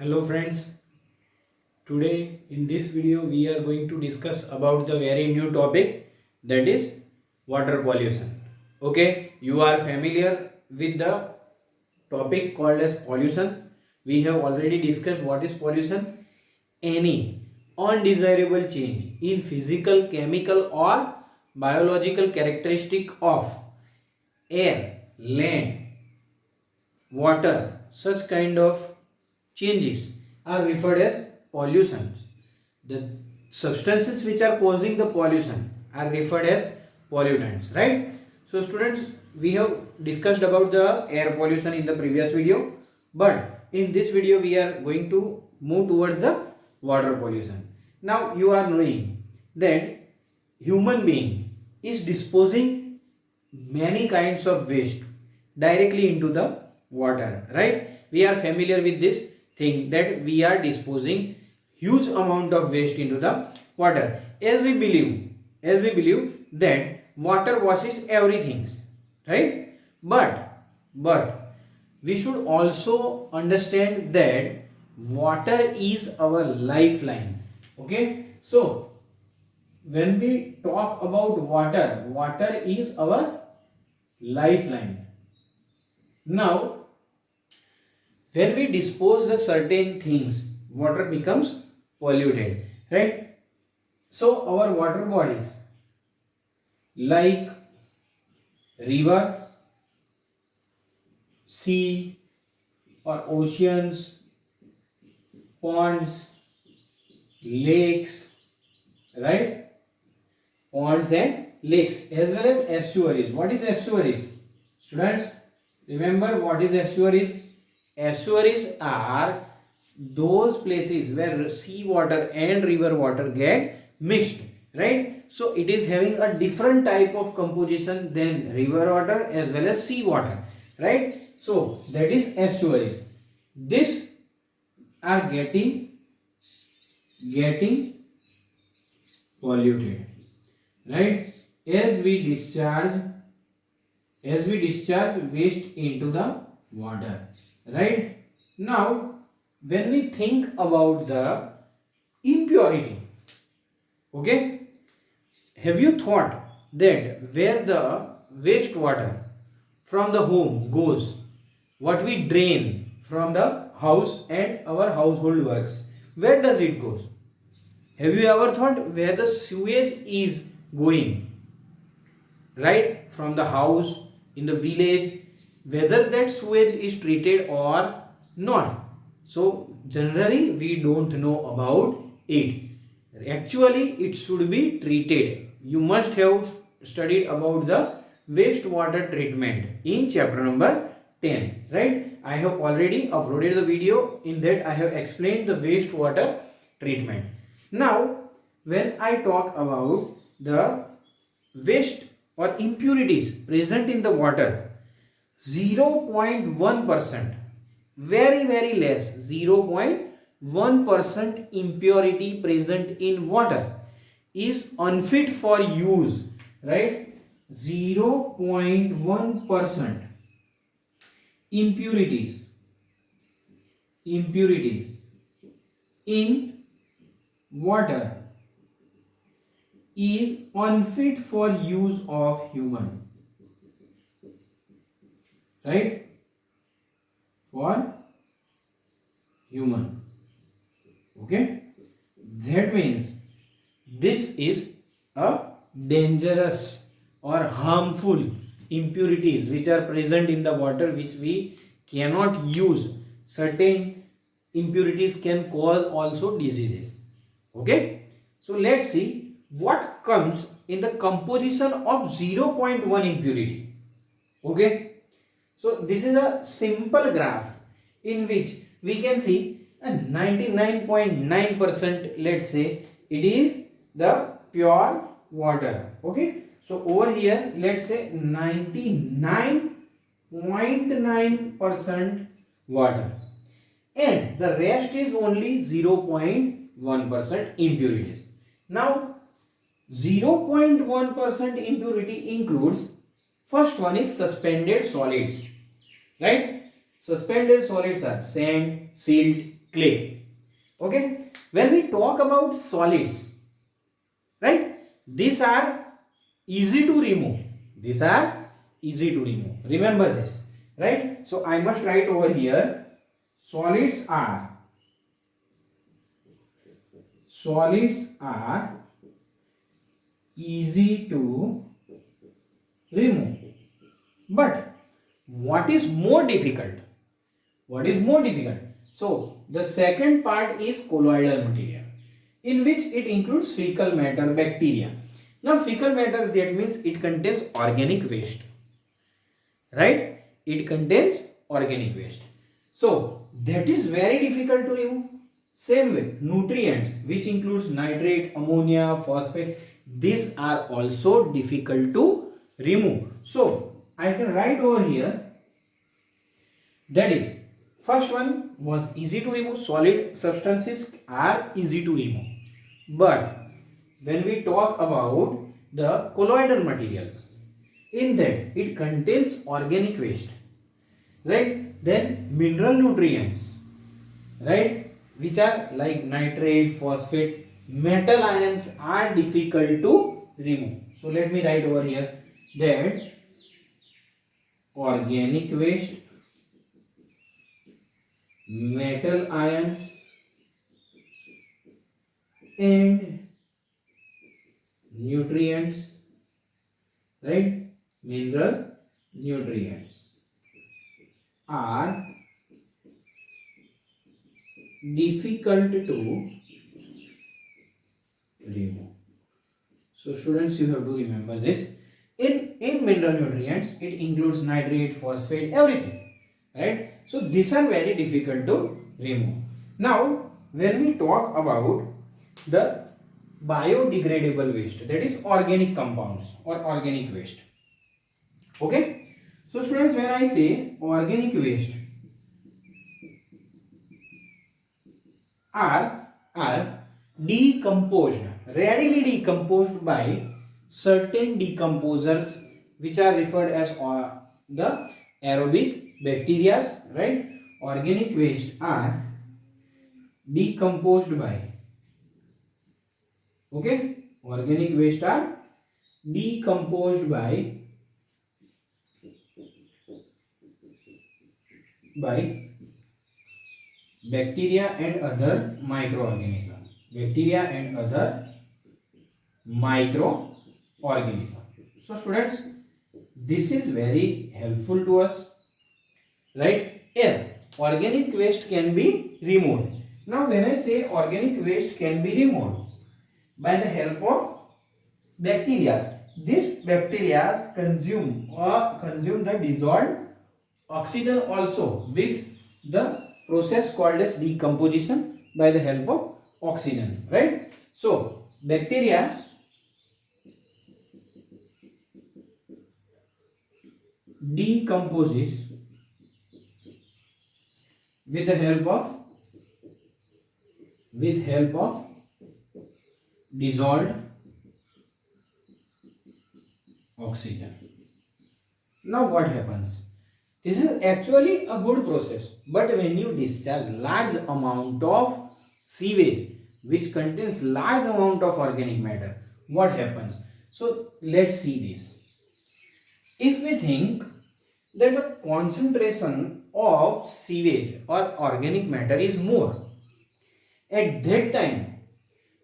Hello friends, today in this video we are going to discuss about the very new topic, that is water pollution. Okay, you are familiar with the topic called as pollution. We have already discussed what is pollution. Any undesirable change in physical, chemical or biological characteristic of air, land, water, such kind of changes are referred as pollution. The substances which are causing the pollution are referred as pollutants, right? So students, we have discussed about the air pollution in the previous video, but in this video we are going to move towards the water pollution. Now you are knowing that human being is disposing many kinds of waste directly into the water, right? We are familiar with this thing that we are disposing huge amount of waste into the water, as we believe that water washes everything, right? But we should also understand that water is our lifeline. Okay, so when we talk about water, water is our lifeline. Now when we dispose of certain things, water becomes polluted, right? So our water bodies like river, sea or oceans, ponds, lakes, right? Ponds and lakes, as well as estuaries. What is estuaries? Students, remember what is estuaries? Estuaries are those places where sea water and river water get mixed, right? So it is having a different type of composition than river water as well as sea water, right? So that is estuaries. This are getting polluted, right? As we discharge waste into the water, right? Now when we think about the impurity, okay, have you thought that where the wastewater from the home goes, what we drain from the house and our household works, where does it goes? Have you ever thought where the sewage is going, right? From the house in the village, whether that sewage is treated or not. So generally we don't know about it. Actually it should be treated. You must have studied about the wastewater treatment in chapter number 10, right? I have already uploaded the video. In that I have explained the wastewater treatment. Now when I talk about the waste or impurities present in the water, 0.1%, very less, 0.1% impurity present in water is unfit for use, right? 0.1% impurities in water is unfit for use of human, right? For human, okay? That means this is a dangerous or harmful impurities which are present in the water, which we cannot use. Certain impurities can cause also diseases, okay? So let's see what comes in the composition of 0.1 impurity, okay? So this is a simple graph in which we can see a 99.9%, let's say it is the pure water, okay? So over here let's say 99.9% water, and the rest is only 0.1% impurities. Now 0.1% impurity includes, first one is suspended solids, right? Suspended solids are sand, silt, clay. Okay, when we talk about solids, right, these are easy to remove. These are easy to remove. Remember this, right? So I must write over here, solids are easy to remove. But what is more difficult? What is more difficult? So the second part is colloidal material, in which it includes fecal matter, bacteria. Now fecal matter, that means it contains organic waste, right? It contains organic waste. So that is very difficult to remove. Same way, nutrients, which includes nitrate, ammonia, phosphate, these are also difficult to remove. So I can write over here, that is, first one was easy to remove. Solid substances are easy to remove. But when we talk about the colloidal materials, in that it contains organic waste, right? Then mineral nutrients, right, which are like nitrate, phosphate, metal ions are difficult to remove. So let me write over here that organic waste, metal ions and nutrients, right, mineral nutrients are difficult to remove. So students, you have to remember this. In mineral nutrients, it includes nitrate, phosphate, everything, right? So these are very difficult to remove. Now when we talk about the biodegradable waste, that is organic compounds or organic waste. Okay, so students, when I say organic waste are decomposed, readily decomposed by certain decomposers, which are referred as the aerobic bacteria, right? Organic waste are decomposed by, okay, organic waste are decomposed by bacteria and other microorganisms. Bacteria and other microorganisms. So students, this is very helpful to us, right? Yes, organic waste can be removed. Now when I say organic waste can be removed by the help of bacteria, these bacteria consume the dissolved oxygen also with the process called as decomposition by the help of oxygen, right? So bacteria decomposes with the help of dissolved oxygen. Now what happens? This is actually a good process, but when you discharge large amount of sewage which contains large amount of organic matter, what happens? So let's see this. If we think that the concentration of sewage or organic matter is more, at that time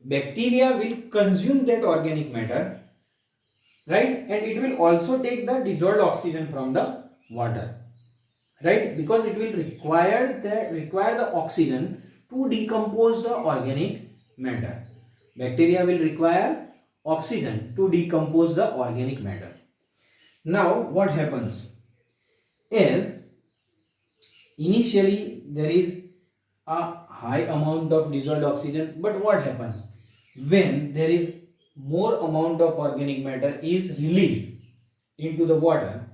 bacteria will consume that organic matter, right, and it will also take the dissolved oxygen from the water, right, because it will require the oxygen to decompose the organic matter. Bacteria will require oxygen to decompose the organic matter. Now what happens is, initially there is a high amount of dissolved oxygen, but what happens when there is more amount of organic matter is released into the water?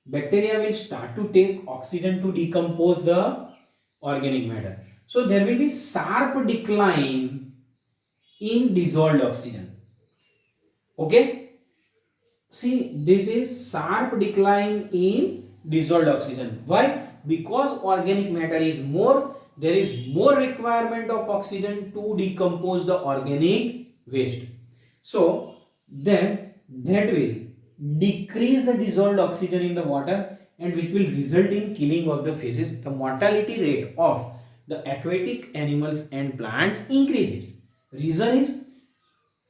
Bacteria will start to take oxygen to decompose the organic matter. So there will be sharp decline in dissolved oxygen. Okay, see, this is sharp decline in dissolved oxygen. Why? Because organic matter is more, there is more requirement of oxygen to decompose the organic waste. So then that will decrease the dissolved oxygen in the water, and which will result in killing of the fishes. The mortality rate of the aquatic animals and plants increases. Reason is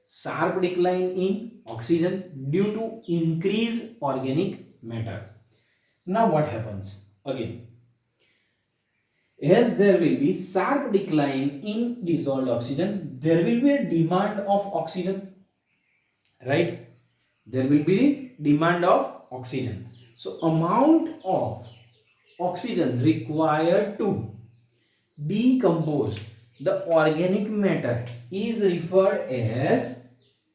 sharp decline in oxygen due to increased organic matter. Now what happens? Again, as there will be sharp decline in dissolved oxygen, there will be a demand of oxygen, right? There will be demand of oxygen. So amount of oxygen required to decompose the organic matter is referred as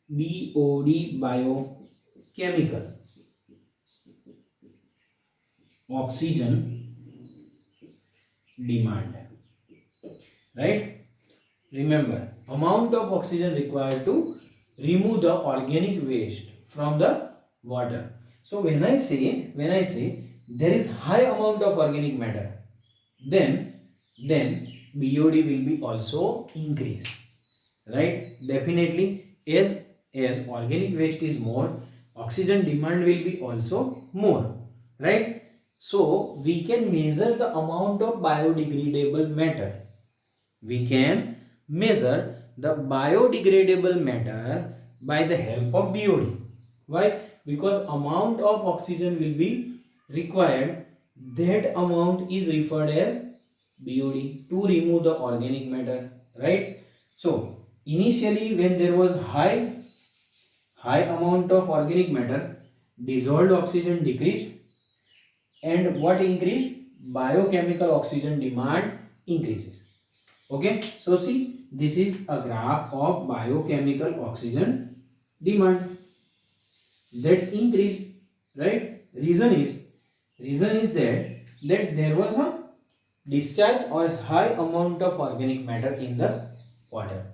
BOD, biochemical oxygen demand, right? Remember, amount of oxygen required to remove the organic waste from the water. So when I say there is high amount of organic matter, then BOD will be also increased, right? Definitely, as organic waste is more, oxygen demand will be also more, right? So we can measure the amount of biodegradable matter. We can measure the biodegradable matter by the help of BOD. Why? Because amount of oxygen will be required, that amount is referred as BOD to remove the organic matter, right? So initially when there was high amount of organic matter, dissolved oxygen decreased, and what increased? Biochemical oxygen demand increases. Okay, so see, this is a graph of biochemical oxygen demand that increased, right? Reason is that there was a discharge or high amount of organic matter in the water.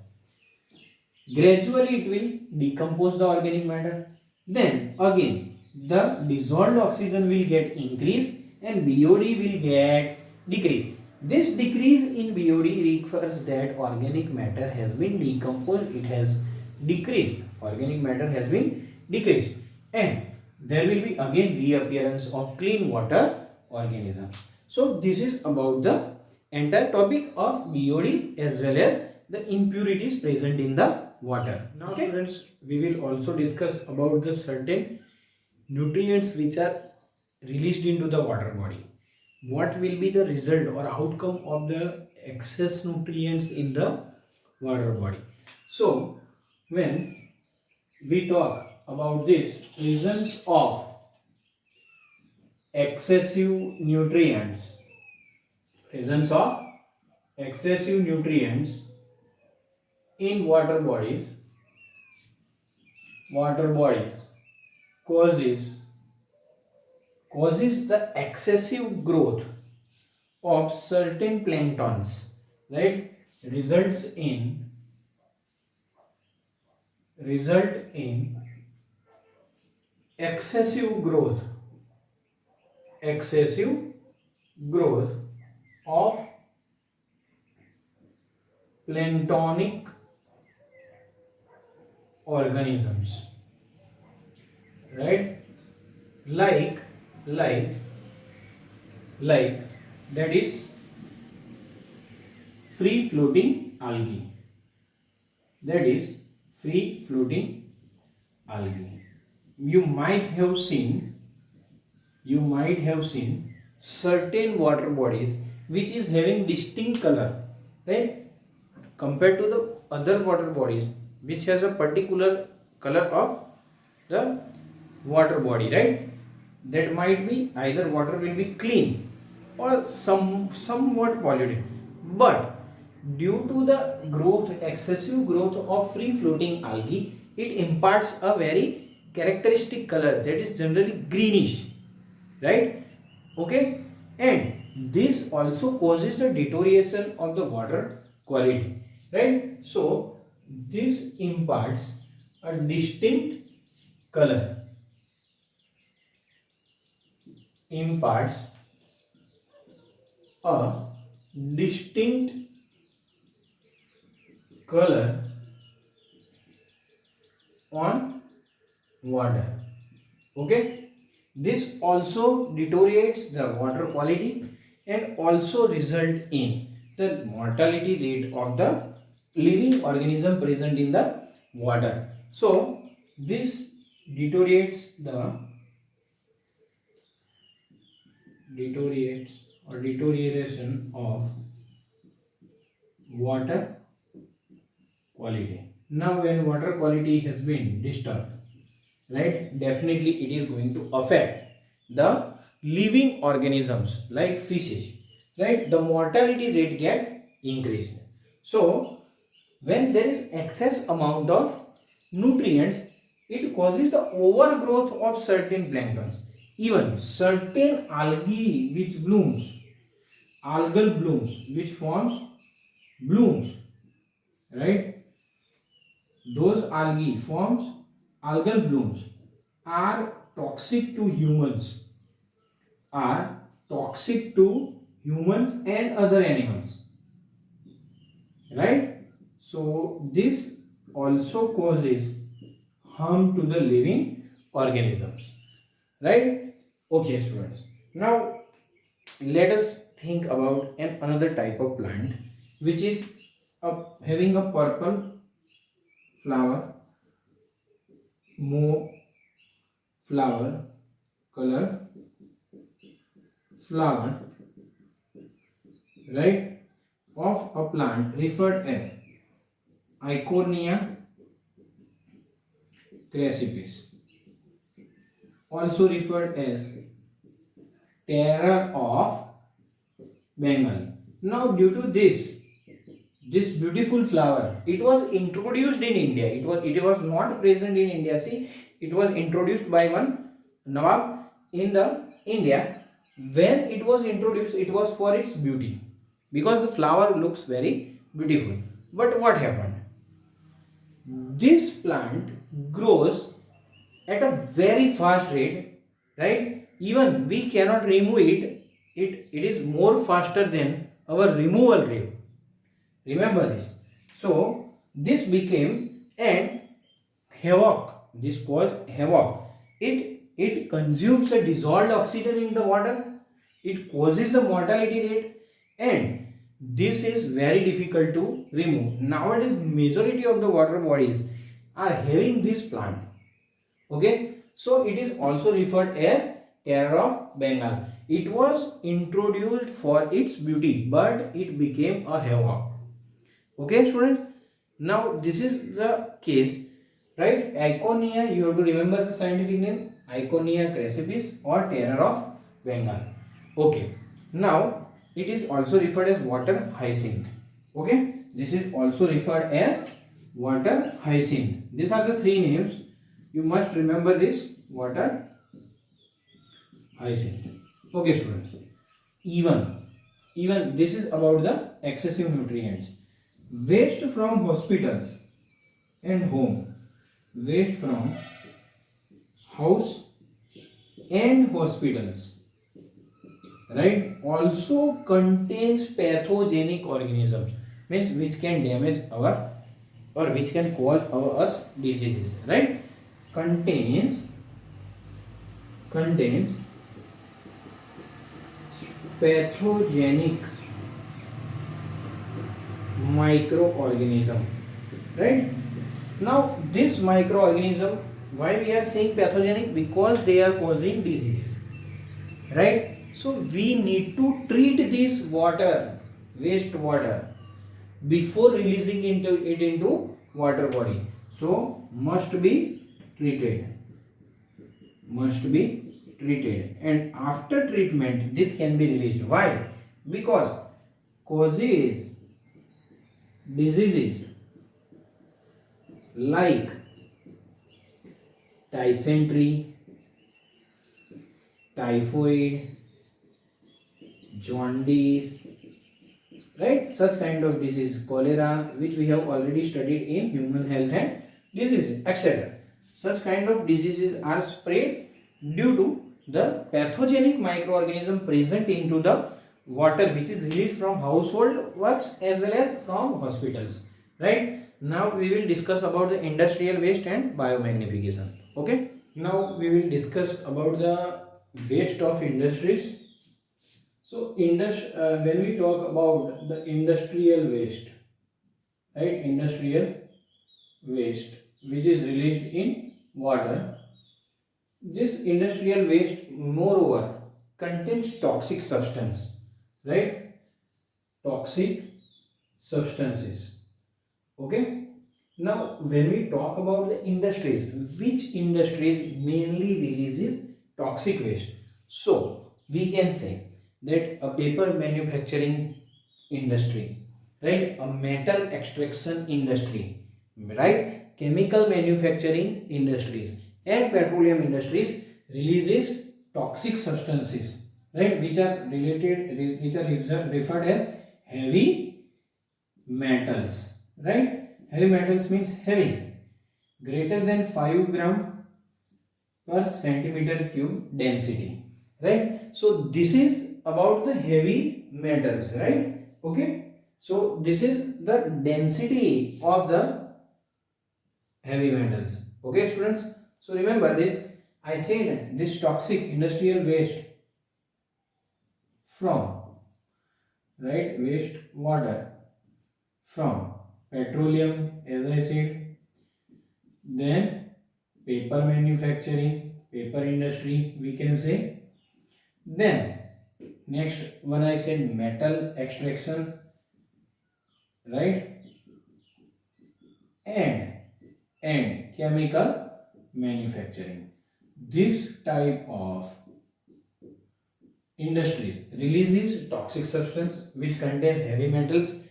Gradually it will decompose the organic matter. Then again the dissolved oxygen will get increased and BOD will get decreased. This decrease in BOD refers that organic matter has been decomposed, it has decreased, organic matter has been decreased, and there will be again reappearance of clean water organisms. So this is about the entire topic of BOD as well as the impurities present in the water. Now students, we will also discuss about the certain nutrients which are released into the water body. What will be the result or outcome of the excess nutrients in the water body? So when we talk about this reasons of excessive nutrients, presence of excessive nutrients in water bodies causes the excessive growth of certain planktons, right? Result in excessive growth of planktonic organisms, right? Like that is free floating algae. That is free floating algae. You might have seen certain water bodies which is having distinct color, right? Compared to the other water bodies which has a particular color of the water body, right? That might be either water will be clean or somewhat polluted, but due to the excessive growth of free floating algae, it imparts a very characteristic color that is generally greenish, right? Okay, and this also causes the deterioration of the water quality, right? So this imparts a distinct color, imparts a distinct color on water. Okay, this also deteriorates the water quality and also result in the mortality rate of the living organism present in the water. So this deteriorates deterioration of water quality. Now when water quality has been disturbed, right, definitely it is going to affect the living organisms like fishes, right. The mortality rate gets increased. So when there is excess amount of nutrients, it causes the overgrowth of certain planktons. Even certain algae which blooms, algal blooms, which forms blooms, right, those algae forms algal blooms are toxic to humans, are toxic to humans and other animals, right. So this also causes harm to the living organisms, right. Okay students, now let us think about another type of plant which is having a purple flower, more flower color flower, right, of a plant referred as Iconia crassipes, also referred as terror of Bengal. Now due to this beautiful flower, it was introduced in India. It was not present in India. See, it was introduced by one Nawab in the India. When it was introduced, it was for its beauty because the flower looks very beautiful. But what happened? This plant grows at a very fast rate, right. Even we cannot remove it is more faster than our removal rate. Remember this. So this became an havoc. This caused havoc. It consumes the dissolved oxygen in the water. It causes the mortality rate, and this is very difficult to remove. Nowadays, majority of the water bodies are having this plant. Okay, so it is also referred as terror of Bengal. It was introduced for its beauty, but it became a havoc. Okay students, now this is the case, right. Iconia, you have to remember the scientific name, Iconia crassipes or terror of Bengal. Okay, now it is also referred as water hyacinth. Okay, this is also referred as water hyacinth. These are the three names. You must remember this, water hyacinth. Okay students, even this is about the excessive nutrients. Waste from hospitals and home, waste from house and hospitals, right, also contains pathogenic organisms, means which can damage our or which can cause us diseases, right. Contains pathogenic microorganism, right. Now this microorganism, why we are saying pathogenic? Because they are causing diseases, right. So we need to treat this water, waste water, before releasing it into water body. So must be treated, and after treatment this can be released. Why? Because causes diseases like dysentery, typhoid, jaundice, right, such kind of disease, cholera, which we have already studied in human health and diseases, etc. Such kind of diseases are spread due to the pathogenic microorganism present into the water which is released from household works as well as from hospitals, right? Now we will discuss about the industrial waste and biomagnification. Okay, now we will discuss about the waste of industries. So when we talk about the industrial waste, right, industrial waste which is released in water, this industrial waste moreover contains toxic substance, right, toxic substances. Okay, now when we talk about the industries, which industries mainly releases toxic waste? So we can say that a paper manufacturing industry, right, a metal extraction industry, right, chemical manufacturing industries and petroleum industries releases toxic substances, right, which are referred as heavy metals, right? Heavy metals means heavy, greater than 5 gram per centimeter cube density, right? So this is about the heavy metals, right? Okay, so this is the density of the heavy metals. Okay, students, so remember this, I said this toxic industrial waste from, right, waste water from petroleum, as I said, then paper manufacturing, paper industry we can say, then next one I said metal extraction, right, and chemical manufacturing. This type of industries releases toxic substance which contains heavy metals,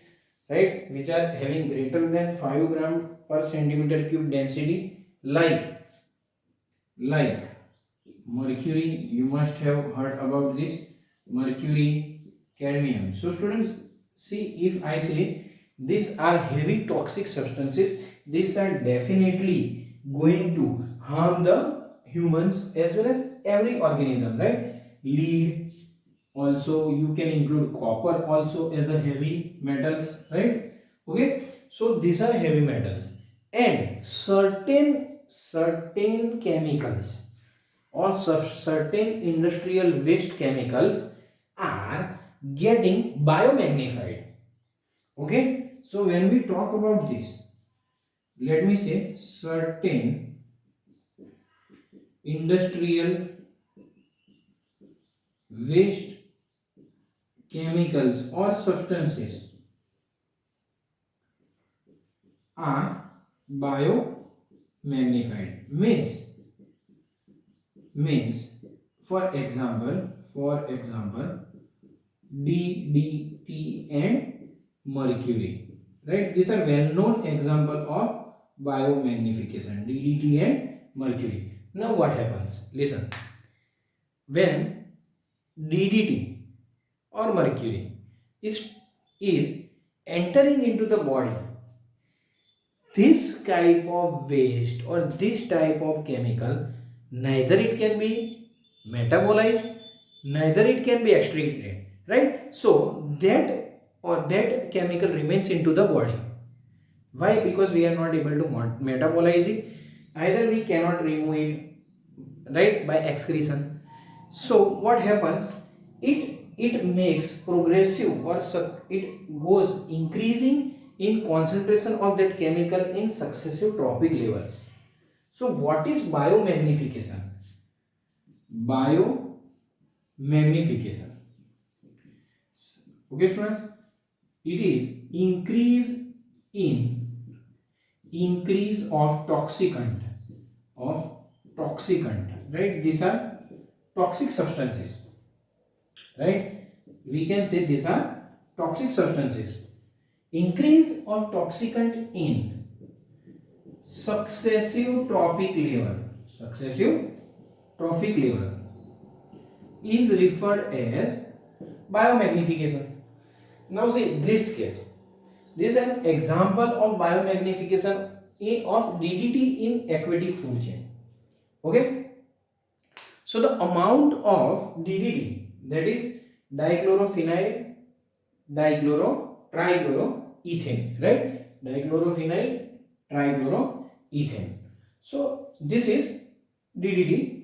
right, which are having greater than 5 gram per centimeter cube density, like mercury. You must have heard about this, mercury, cadmium. So students, see, if I say these are heavy toxic substances, these are definitely going to harm the humans as well as every organism, right? Lead, also you can include copper also as a heavy metals, right? Okay, so these are heavy metals, and certain chemicals or certain industrial waste chemicals are getting biomagnified. Okay, so when we talk about this, let me say certain industrial waste chemicals or substances are biomagnified. Means for example DDT and mercury, right? These are well known example of biomagnification, DDT and mercury. Now what happens? Listen, when DDT or mercury is entering into the body, this type of waste or this type of chemical, neither it can be metabolized, neither it can be extracted, right? So that chemical remains into the body. Why? Because we are not able to metabolize it, either we cannot remove it, right, by excretion. So what happens, it makes progressive or it goes increasing in concentration of that chemical in successive trophic levels. So what is biomagnification? Biomagnification, okay friends, it is increase of toxicant, right? These are toxic substances, right? We can say these are toxic substances. Increase of toxicant in successive trophic level is referred as biomagnification. Now see this case. This is an example of biomagnification of DDT in aquatic food chain. Okay. So the amount of DDT, that is Dichlorophenyl, trichloroethane, right? Dichlorophenyl, trichloroethane. So this is DDT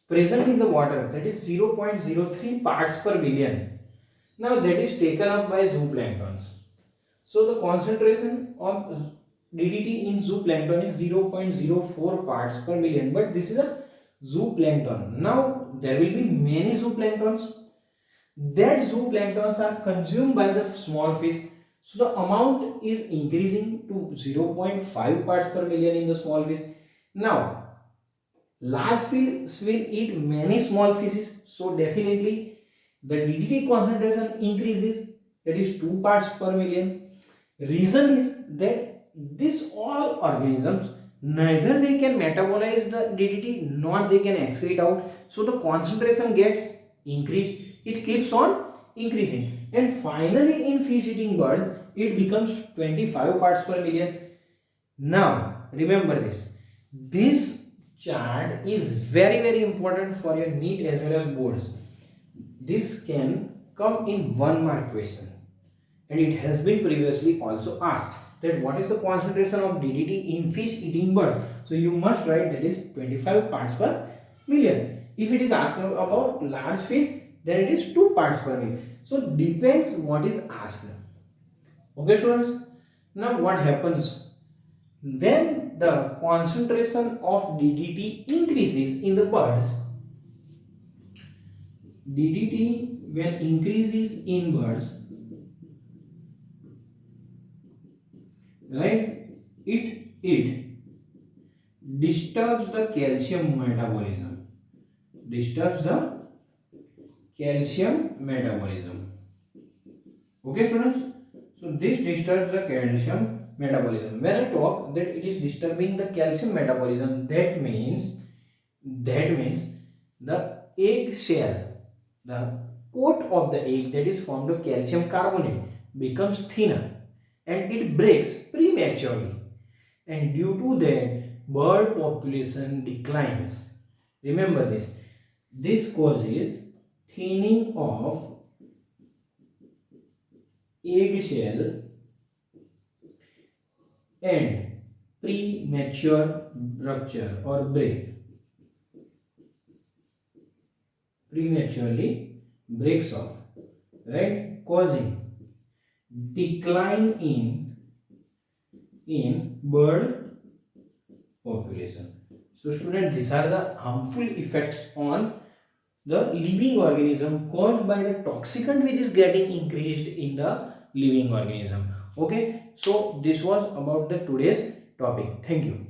present in the water, that is 0.03 parts per billion. Now that is taken up by zooplanktons. So the concentration of DDT in zooplankton is 0.04 parts per million, but this is a zooplankton. Now there will be many zooplanktons. That zooplanktons are consumed by the small fish. So the amount is increasing to 0.5 parts per million in the small fish. Now large fish will eat many small fishes, so definitely the DDT concentration increases, that is 2 parts per million. Reason is that these all organisms neither they can metabolize the DDT nor they can excrete out, so the concentration gets increased, it keeps on increasing, and finally in fish eating birds it becomes 25 parts per million. Now remember this chart is very important for your NEET as well as boards. This can come in 1 mark question, and it has been previously also asked that what is the concentration of DDT in fish eating birds. So you must write that is 25 parts per million. If it is asked about large fish, then it is 2 parts per million. So depends what is asked. Okay students, now what happens when the concentration of DDT increases in the birds? DDT when increases in birds, right, it disturbs the calcium metabolism, okay students. So this disturbs the calcium metabolism. When I talk that it is disturbing the calcium metabolism, that means the egg shell, the coat of the egg that is formed of calcium carbonate becomes thinner and it breaks prematurely, and due to that bird population declines. Remember this causes thinning of egg shell and premature rupture or break, prematurely breaks off, right, causing decline in bird population. So student, these are the harmful effects on the living organism caused by the toxicant which is getting increased in the living organism. Okay, so this was about the today's topic. Thank you.